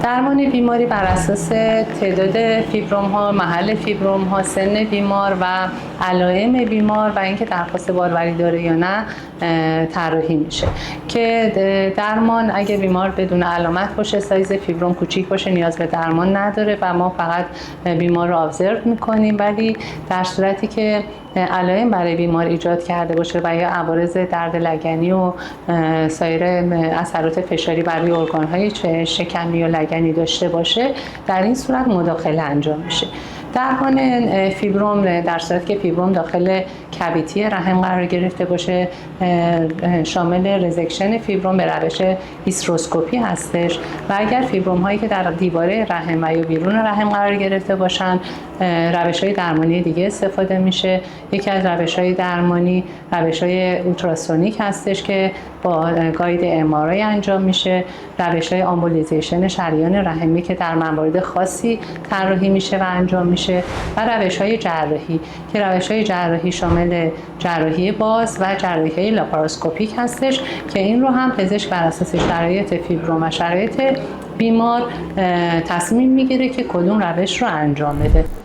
درمان بیماری بر اساس تعداد فیبروم ها، محل فیبروم ها، سن بیمار و علائم بیمار و اینکه درخواست باروری داره یا نه طراحی میشه که درمان اگه بیمار بدون علامت باشه، سایز فیبروم کوچیک باشه، نیاز به درمان نداره و ما فقط بیمار رو ابزرو میکنیم. ولی در صورتی که علائم برای بیمار ایجاد کرده باشه و یا عوارض درد لگنی و سایر اثرات فشاری بر روی ارگان‌های شکمی و لگنی داشته باشه، در این صورت مداخله انجام میشه. درمان فیبروم در صورتی که فیبروم داخل کویتی رحم قرار گرفته باشه، شامل رزکشن فیبروم به روش هیستروسکوپی هستش و اگر فیبروم هایی که در دیواره رحم و یا بیرون رحم قرار گرفته باشن، روش های درمانی دیگه استفاده میشه. یکی از روش های درمانی روش های اولتراسونیک هستش که با گاید MRI انجام میشه، روش های آمبولیزیشن شریان رحمی که در موارد خاصی طراحی میشه و انجام میشه و روش های جراحی که روش های جراحی شامل جراحی باز و جراحی های لاپاراسکوپیک هستش که این رو هم پزشک بر اساس شرایط فیبروم و شرایط بیمار تصمیم میگیره که کدوم روش رو انجام بده.